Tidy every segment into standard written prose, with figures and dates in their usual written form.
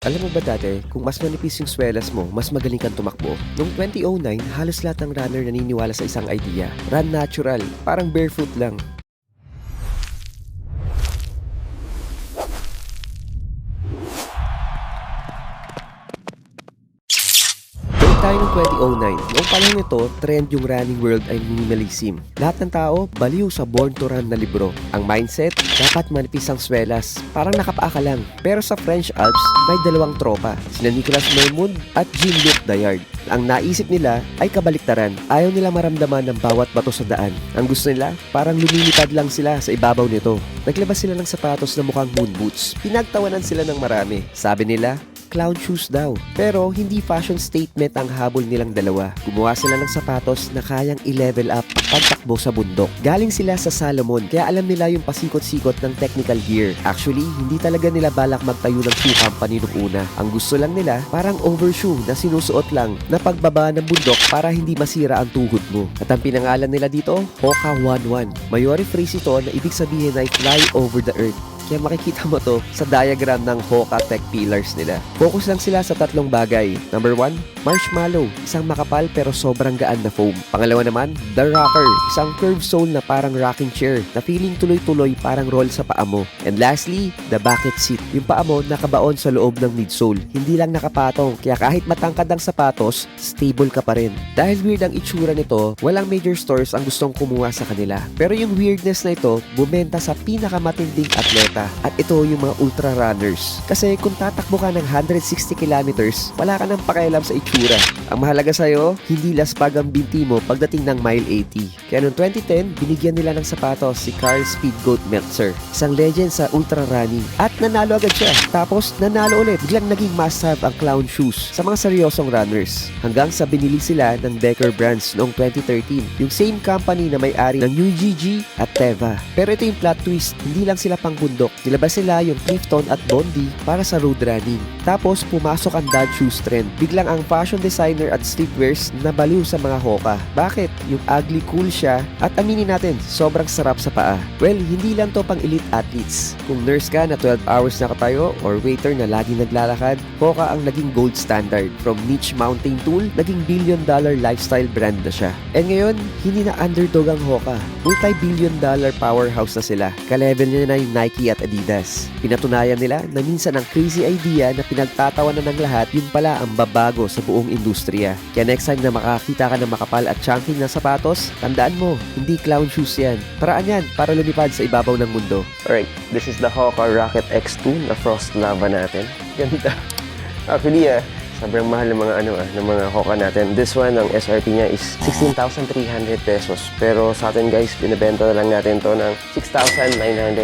Alam mo ba dati, kung mas manipis yung swelas mo, mas magaling kang tumakbo? Noong 2009, halos lahat ng runner naniniwala sa isang idea. Run natural, parang barefoot lang. Balik tayo ng 2009. Noong panahon ito, trend yung running world ay minimalism. Lahat ng tao, baliw sa Born to Run na libro. Ang mindset, dapat manipis ang swelas. Parang nakapaa ka lang. Pero sa French Alps, may dalawang tropa. Sina Nicolas Mermud at Jean-Luc Dayard. Ang naisip nila ay kabaliktaran. Ayaw nila maramdaman ng bawat bato sa daan. Ang gusto nila, parang lumilipad lang sila sa ibabaw nito. Naglabas sila ng sapatos na mukhang moon boots. Pinagtawanan sila ng marami. Sabi nila, clown shoes daw. Pero hindi fashion statement ang habol nilang dalawa. Gumawa sila ng sapatos na kayang i-level up pagtakbo sa bundok. Galing sila sa Salomon, kaya alam nila yung pasikot-sikot ng technical gear. Actually, hindi talaga nila balak magtayo ng shoe company nung una. Ang gusto lang nila, parang overshoe na sinusuot lang na pagbaba ng bundok para hindi masira ang tuhod mo. At ang pinangalan nila dito, Hoka 11. Mayori phrase ito na ibig sabihin ay fly over the earth. Kaya makikita mo to sa diagram ng Hoka Tech Pillars nila. Focus lang sila sa tatlong bagay. Number 1, marshmallow, isang makapal pero sobrang gaan na foam. Pangalawa naman, the rocker, isang curved sole na parang rocking chair na feeling tuloy-tuloy parang roll sa paa mo. And lastly, the bucket seat, yung paa mo nakabaon sa loob ng midsole. Hindi lang nakapatong, kaya kahit matangkad ang sapatos, stable ka pa rin. Dahil weird ang itsura nito, walang major stores ang gustong kumuha sa kanila. Pero yung weirdness na ito, bumenta sa pinakamatinding atleta. At ito yung mga ultra runners. Kasi kung tatakbo ka ng 160 kilometers, wala ka nang pakialam sa itsura. Ang mahalaga sa'yo, hindi laspag ang binti mo pagdating ng mile 80. Kaya noong 2010, binigyan nila ng sapatos si Karl Speedgoat Meltzer, isang legend sa ultra running. At nanalo agad siya. Tapos nanalo ulit. Biglang naging must-have ang clown shoes sa mga seryosong runners. Hanggang sa binili sila ng Becker Brands noong 2013. Yung same company na may-ari ng UGG at Teva. Pero ito yung plot twist, hindi lang sila pang bundok. Nilabas nila yung Clifton at Bondi para sa road running. Tapos pumasok ang dad shoes trend. Biglang ang fashion designer at streetwears nabaliw sa mga Hoka. Bakit? Yung ugly cool siya at aminin natin, sobrang sarap sa paa. Well, hindi lang to pang elite athletes. Kung nurse ka na 12 hours nakatayo or waiter na laging naglalakad, Hoka ang naging gold standard. From niche mountain tool, naging billion-dollar lifestyle brand na siya. And ngayon, hindi na underdog ang Hoka. Multi-billion-dollar powerhouse na sila. Ka-level niya na yung Nike at Adidas. Pinatunayan nila na minsan ang crazy idea na pinagtatawanan ng lahat, yun pala ang babago sa buong industriya. Kaya next time na makakita ka ng makapal at chunky na sapatos, tandaan mo, hindi clown shoes yan. Paraan yan para lumipad sa ibabaw ng mundo. Alright, this is the Hoka Rocket X2 na Frost Lava natin. Ganda. Actually, sobrang mahal ng mga Hoka natin. This one, ang SRP niya is 16,300 pesos. Pero sa atin guys, binibenta na lang natin to ng 6,995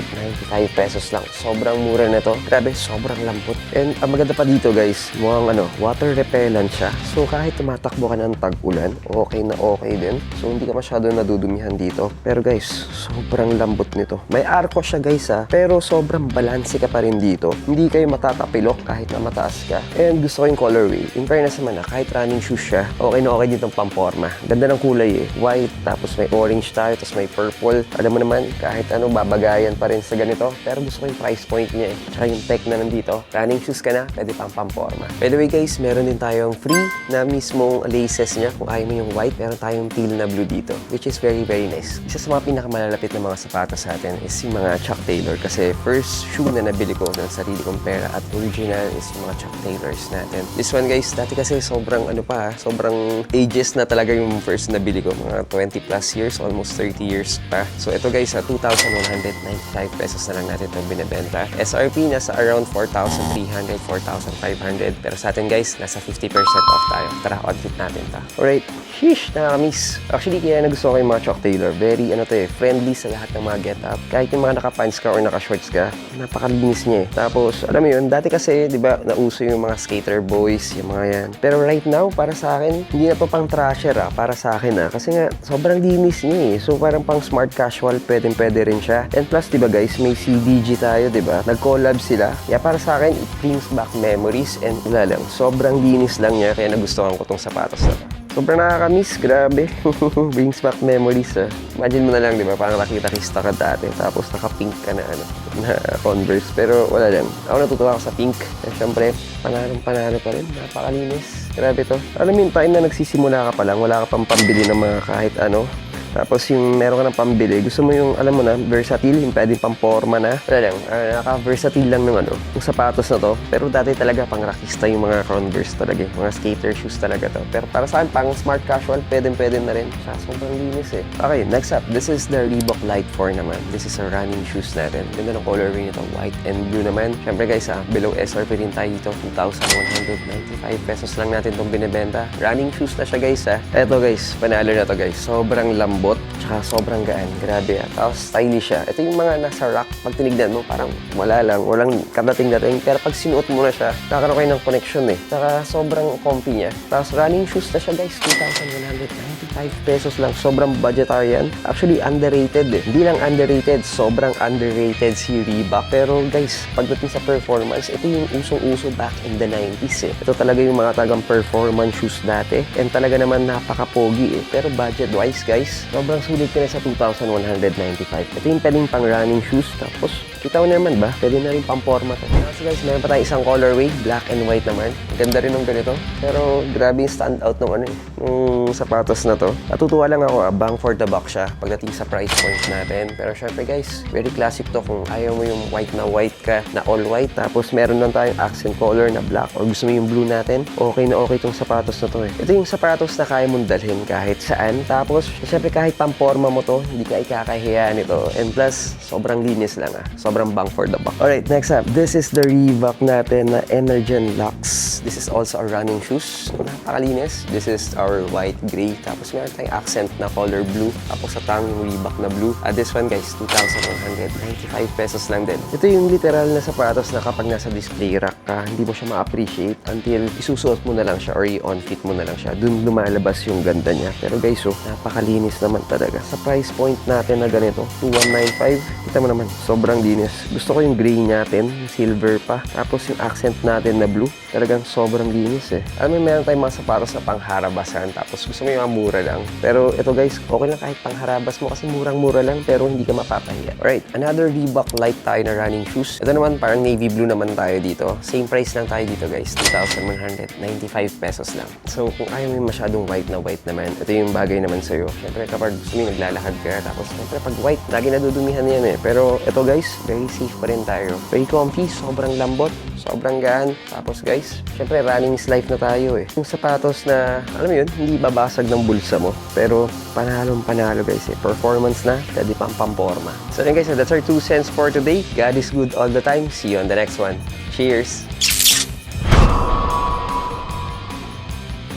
pesos lang. Sobrang mura na to. Grabe, sobrang lambot. And ang maganda pa dito guys, mukhang water repellent siya. So kahit tumatakbo ka ng tag-ulan, okay na okay din. So hindi ka masyado nadudumihan dito. Pero guys, sobrang lambot nito. May arko siya guys pero sobrang balanse ka pa rin dito. Hindi kayo matatapilok kahit na mataas ka. And gusto ko yung color. In fairness naman kahit running shoes siya, okay na okay dito ang pamporma. Ganda ng kulay white, tapos may orange tayo, tapos may purple. Alam mo naman, kahit babagayan pa rin sa ganito. Pero gusto ko yung price point niya Tsaka yung tech na nandito. Running shoes ka na, pwede pang pamporma. By the way guys, meron din tayong free na mismong laces niya. Kung ayaw mo yung white, meron tayong teal na blue dito, which is very very nice. Isa sa mga pinakamalalapit na mga sapatos sa atin is yung mga Chuck Taylor. Kasi first shoe na nabili ko ng sarili kong pera at original is yung mga Chuck Taylors natin. This one guys, dati kasi sobrang sobrang ages na talaga yung first na bili ko, mga 20 plus years, almost 30 years pa. So ito guys, 2,195 pesos na lang natin itong binibenta. SRP nasa around 4,300, 4,500. Pero sa atin guys, nasa 50% off tayo. Tara, outfit natin ta. Alright, sheesh, nakakamiss. Actually, kaya nagustuhan ko yung mga Chuck Taylor. Very, friendly sa lahat ng mga get-up. Kahit yung mga naka-pants ka or naka-shorts ka, napakalinis niya Tapos, alam mo yun, dati kasi, di ba, nauso yung mga skater boys, yung mga yan. Pero right now, para sa akin, hindi na to pang trasher para sa akin Kasi nga, sobrang linis niya So parang pang smart casual, pwede rin siya. And plus, diba guys, may CDG tayo, diba? Nag-collab sila. Kaya para sa akin, it brings back memories and wala lang. Sobrang linis lang niya, kaya nagustuhan ko tong sapatos na to. Sobrang nakakamiss, grabe. Brings back memories, ah. Imagine mo na lang, di ba? Parang nakita-kista ka dati, tapos naka-pink ka na, na Converse. Pero wala lang. Ako natutuwa ako sa pink. And syempre, panalo pa rin. Napakalinis. Grabe to. Alam mo yung time na nagsisimula ka pa lang, wala ka pang pambili ng mga kahit ano. Tapos yung meron ka ng pambili, gusto mo yung, alam mo na, versatile, yung pwedeng pamporma na. Wala lang, naka-versatile lang ng ano, yung sapatos na to. Pero dati talaga pang rockista yung mga Converse talaga, mga skater shoes talaga to. Pero para sa akin, pang smart casual, pwede na rin. Siya, sobrang linis eh. Okay, next up, this is the Reebok Light 4 naman. This is a running shoes natin. Ganda ng colorway nito, white and blue naman. Siyempre guys, below SRP rin tayo dito, 2,195 pesos lang natin itong binibenta. Running shoes na siya guys Eto guys, panalo na to guys. Sobrang lambot, tsaka sobrang gaan. Grabe Tapos stylish siya. Ito yung mga nasa rack, pag tinignan mo, parang wala lang, walang kadating-dating. Pero pag sinuot mo na siya, nakakaroon kayo ng connection eh. Tsaka sobrang comfy niya. Tapos running shoes na siya guys, 2,195 pesos lang. Sobrang budgetary yan. Actually, underrated eh. Hindi lang underrated, sobrang underrated si Reebok. Pero guys, pagdating sa performance, ito yung usong-uso back in the 90s eh. Ito talaga yung mga tagang performance shoes dati. And talaga naman napaka-pogi eh. Pero budget-wise guys, sobrang sulit ka na sa 2,195. Ito yung pwedeng pang running shoes. Tapos, kita mo naman ba? Pwede na rin pang forma to. Kasi guys, meron pa tayo isang colorway, black and white naman. Ganda rin ng ganito. Pero grabe yung stand out nung nung sapatos na to. Natutuwa lang ako, bang for the buck siya pagdating sa price point natin. Pero syempre guys, very classic to kung ayaw mo yung white ka, na all white. Tapos meron lang tayong accent color na black or gusto mo yung blue natin. Okay na okay tong sapatos na to eh. Ito yung sapatos na kaya mong dalhin kahit saan. Tapos, syempre kahit pamporma mo to, hindi ka ikakahiya nito. And plus, sobrang linis lang Sobrang bang for the buck. Alright, next up. This is the Reebok natin na Energen Lux. This is also a running shoes. Napakalinis. This is our white, gray. Tapos meron tayong accent na color blue. Tapos sa tongue yung Reebok na blue. This one guys, 2,195 pesos lang din. Ito yung literal na sapatos na kapag nasa display rack ka, hindi mo siya ma-appreciate until isusuot mo na lang siya or i-on-fit mo na lang siya. Dun lumalabas yung ganda niya. Pero guys, napakalinis naman talaga. Sa price point natin na ganito, 2,195, kita mo naman, sobrang linis. Gusto ko yung gray natin, silver pa. Tapos yung accent natin na blue, talagang sobrang linis eh. Alam mo, meron tayong mga sapatos na pangharabasan, tapos gusto mo yung mga mura lang. Pero ito guys, okay lang kahit pangharabas mo kasi murang-mura lang, pero hindi ka mapapahiya. Alright, another Reebok light tayo na running shoes. Ito naman, parang navy blue naman tayo dito. Same price lang tayo dito guys, 2,195 pesos lang. So, kung ayaw mo yung masyadong white naman, ito yung bagay naman sa'yo. Siyempre, kapag gusto mo naglalakad ka, tapos siyempre pag white, lagi nadudumihan yan eh. Pero ito guys, very safe pa rin tayo. Very comfy, sobrang lambot, sobrang gaan. Tapos guys, syempre running is life na tayo eh. Yung sapatos na, alam mo yun, hindi babasag ng bulsa mo. Pero panalo guys eh. Performance na, pwede pang pamporma. So then guys, that's our 2 cents for today. God is good all the time. See you on the next one. Cheers!